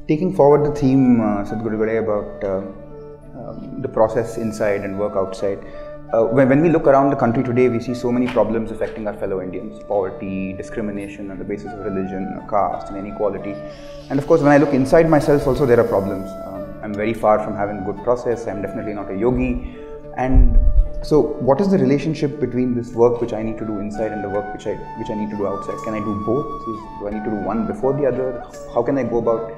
Taking forward the theme, Sadguru today about the process inside and work outside. When we look around the country today, we see so many problems affecting our fellow Indians: poverty, discrimination on the basis of religion, caste, and inequality. And of course, when I look inside myself, also there are problems. I'm very far from having a good process. I'm definitely not a yogi. And so, what is the relationship between this work which I need to do inside and the work which I need to do outside? Can I do both? Do I need to do one before the other? How can I go about?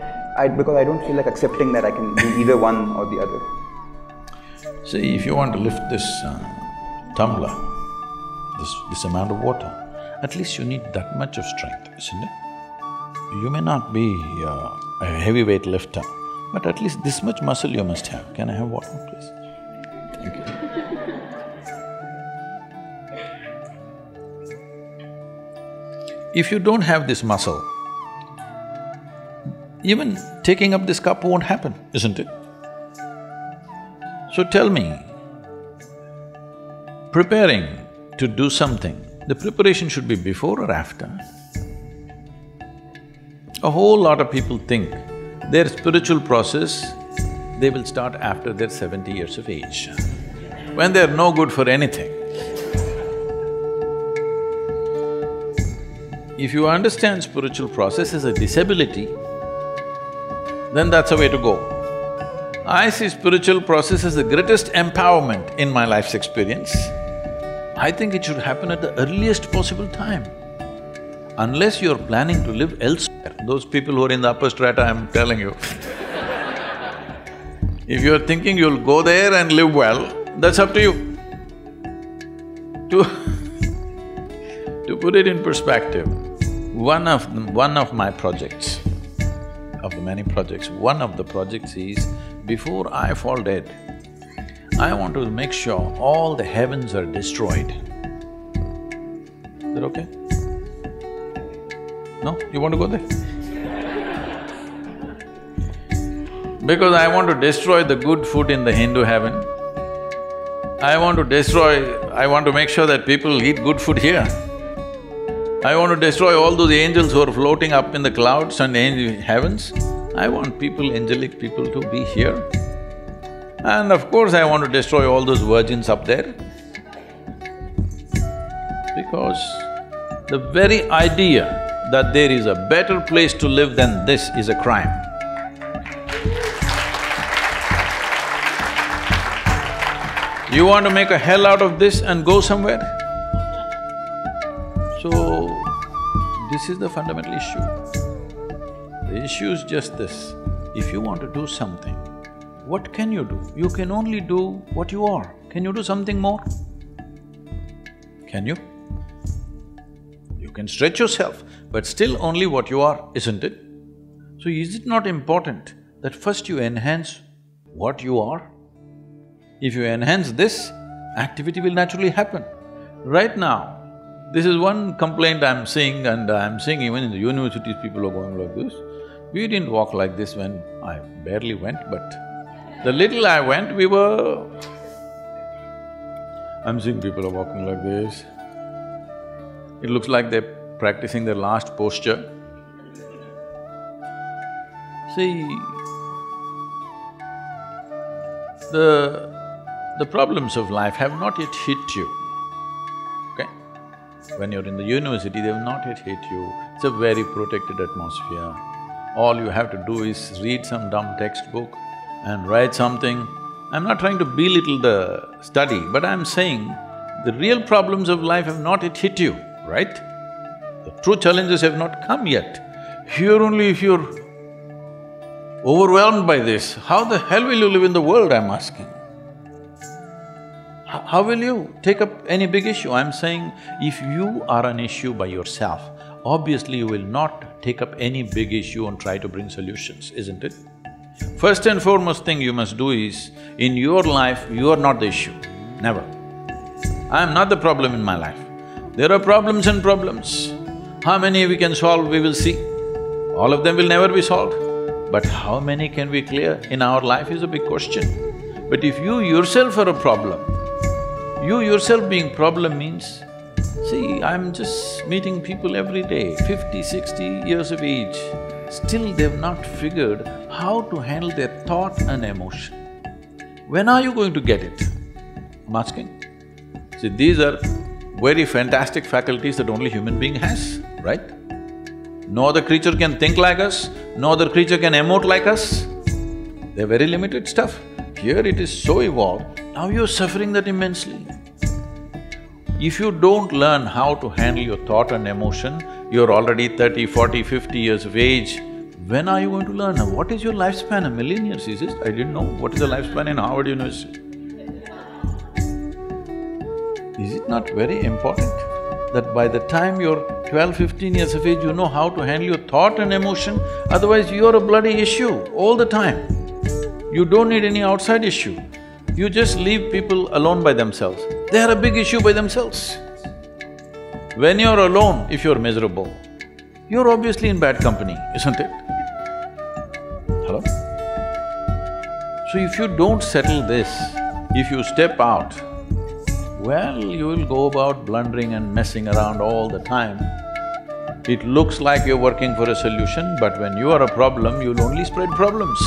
Because I don't feel like accepting that I can do either one or the other. See, if you want to lift this tumbler, this amount of water, at least you need that much of strength, isn't it? You may not be a heavyweight lifter, but at least this much muscle you must have. Can I have water, please? Thank you. If you don't have this muscle, even taking up this cup won't happen, isn't it? So tell me, preparing to do something, the preparation should be before or after? A whole lot of people think their spiritual process, they will start after they're 70 years of age, when they're no good for anything. If you understand spiritual process as a disability, then that's the way to go. I see spiritual process as the greatest empowerment in my life's experience. I think it should happen at the earliest possible time. Unless you're planning to live elsewhere, those people who are in the upper strata, I'm telling you. If you're thinking you'll go there and live well, that's up to you. To put it in perspective, one of my projects, of the many projects, one of the projects is, before I fall dead, I want to make sure all the heavens are destroyed. Is that okay? No? You want to go there? Because I want to destroy the good food in the Hindu heaven. I want to make sure that people eat good food here. I want to destroy all those angels who are floating up in the clouds and heavens. I want people, angelic people, to be here. And of course, I want to destroy all those virgins up there. Because the very idea that there is a better place to live than this is a crime. You want to make a hell out of this and go somewhere? So, this is the fundamental issue. The issue is just this: if you want to do something, what can you do? You can only do what you are. Can you do something more? Can you? You can stretch yourself, but still only what you are, isn't it? So is it not important that first you enhance what you are? If you enhance this, activity will naturally happen. Right now, this is one complaint I'm seeing, and I'm seeing even in the universities, people are going like this. We didn't walk like this when I barely went, but the little I went, I'm seeing people are walking like this. It looks like they're practicing their last posture. See, the problems of life have not yet hit you, okay? When you're in the university, they have not yet hit you. It's a very protected atmosphere. All you have to do is read some dumb textbook and write something. I'm not trying to belittle the study, but I'm saying the real problems of life have not yet hit you, right? The true challenges have not come yet. Here only if you're overwhelmed by this, how the hell will you live in the world, I'm asking? How will you take up any big issue? I'm saying, if you are an issue by yourself, obviously you will not take up any big issue and try to bring solutions, isn't it? First and foremost thing you must do is, in your life, you are not the issue, never. I am not the problem in my life. There are problems and problems. How many we can solve, we will see. All of them will never be solved. But how many can we clear in our life is a big question. But if you yourself are a problem, you yourself being problem means, see, I'm just meeting people every day, 50, 60 years of age, still they've not figured how to handle their thought and emotion. When are you going to get it? I'm asking. See, these are very fantastic faculties that only human being has, right? No other creature can think like us, no other creature can emote like us. They're very limited stuff. Here it is so evolved, now you're suffering that immensely. If you don't learn how to handle your thought and emotion, you're already 30, 40, 50 years of age, when are you going to learn? Now, what is your lifespan? 1,000,000 years, is it? I didn't know. What is the lifespan in Harvard University? Is it not very important that by the time you're 12, 15 years of age, you know how to handle your thought and emotion? Otherwise, you're a bloody issue all the time. You don't need any outside issue. You just leave people alone by themselves. They are a big issue by themselves. When you're alone, if you're miserable, you're obviously in bad company, isn't it? Hello? So if you don't settle this, if you step out, well, you will go about blundering and messing around all the time. It looks like you're working for a solution, but when you are a problem, you'll only spread problems.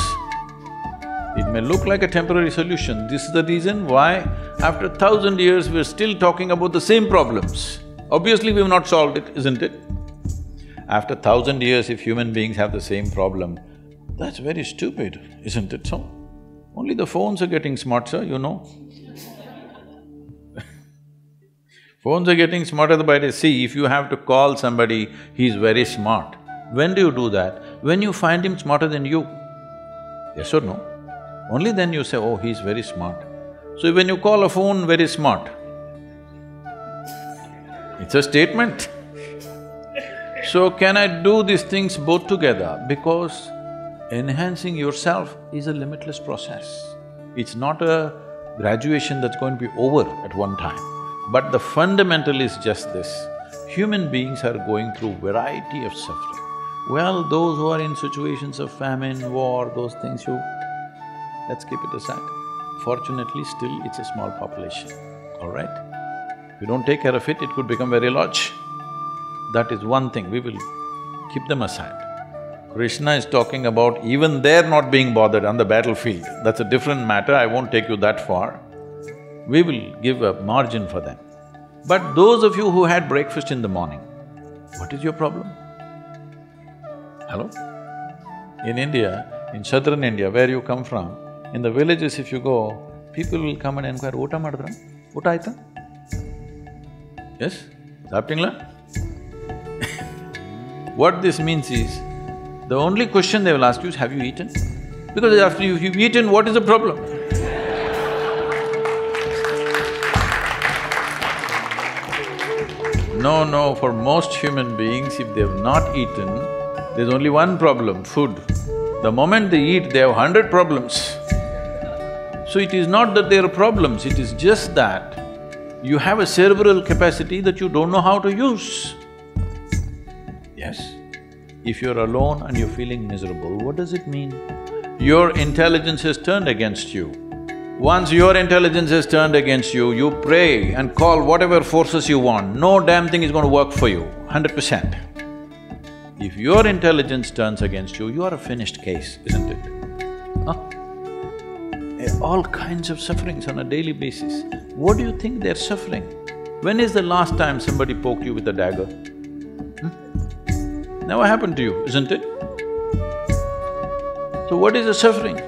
It may look like a temporary solution. This is the reason why after 1,000 years we're still talking about the same problems. Obviously we've not solved it, isn't it? After 1,000 years, if human beings have the same problem, that's very stupid, isn't it so? Only the phones are getting smarter, you know. Phones are getting smarter by the day. See, if you have to call somebody, he's very smart. When do you do that? When you find him smarter than you. Yes or no? Only then you say, oh, he's very smart. So when you call a phone very smart, it's a statement. So can I do these things both together? Because enhancing yourself is a limitless process. It's not a graduation that's going to be over at one time. But the fundamental is just this, human beings are going through variety of suffering. Well, those who are in situations of famine, war, those things let's keep it aside. Fortunately, still it's a small population, all right? If you don't take care of it, it could become very large. That is one thing, we will keep them aside. Krishna is talking about even they're not being bothered on the battlefield. That's a different matter, I won't take you that far. We will give a margin for them. But those of you who had breakfast in the morning, what is your problem? Hello? In India, in southern India, where you come from, in the villages if you go, people will come and inquire, "Ota madra? Ota aita?" Yes? Saptingla? What this means is, the only question they will ask you is, have you eaten? Because after you've eaten, what is the problem? No, for most human beings, if they've not eaten, there's only one problem, food. The moment they eat, they have 100 problems. So it is not that there are problems, it is just that you have a cerebral capacity that you don't know how to use. Yes? If you're alone and you're feeling miserable, what does it mean? Your intelligence has turned against you. Once your intelligence has turned against you, you pray and call whatever forces you want, no damn thing is going to work for you, 100%. If your intelligence turns against you, you are a finished case, isn't it? Huh? All kinds of sufferings on a daily basis. What do you think they're suffering? When is the last time somebody poked you with a dagger? Never happened to you, isn't it? So what is the suffering?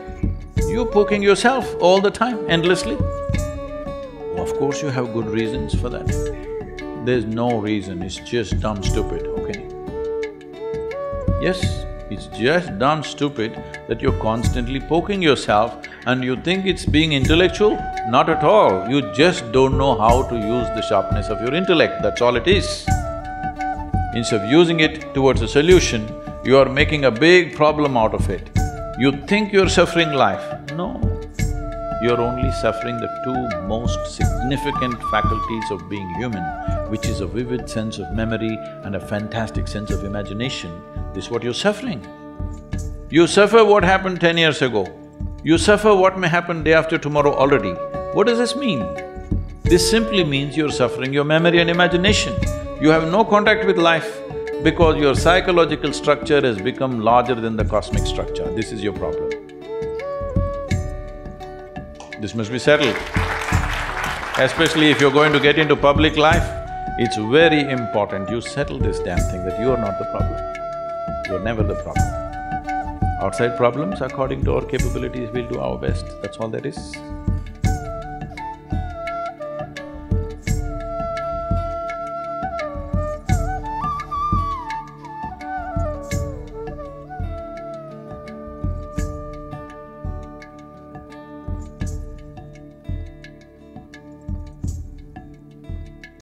You're poking yourself all the time, endlessly. Of course you have good reasons for that. There's no reason, it's just dumb stupid, okay? Yes, it's just dumb stupid that you're constantly poking yourself and you think it's being intellectual? Not at all, you just don't know how to use the sharpness of your intellect, that's all it is. Instead of using it towards a solution, you are making a big problem out of it. You think you're suffering life. No, you're only suffering the two most significant faculties of being human, which is a vivid sense of memory and a fantastic sense of imagination. This is what you're suffering. You suffer what happened 10 years ago. You suffer what may happen day after tomorrow already. What does this mean? This simply means you're suffering your memory and imagination. You have no contact with life. Because your psychological structure has become larger than the cosmic structure. This is your problem. This must be settled. Especially if you're going to get into public life, it's very important you settle this damn thing that you are not the problem. You're never the problem. Outside problems, according to our capabilities, we'll do our best, that's all there is.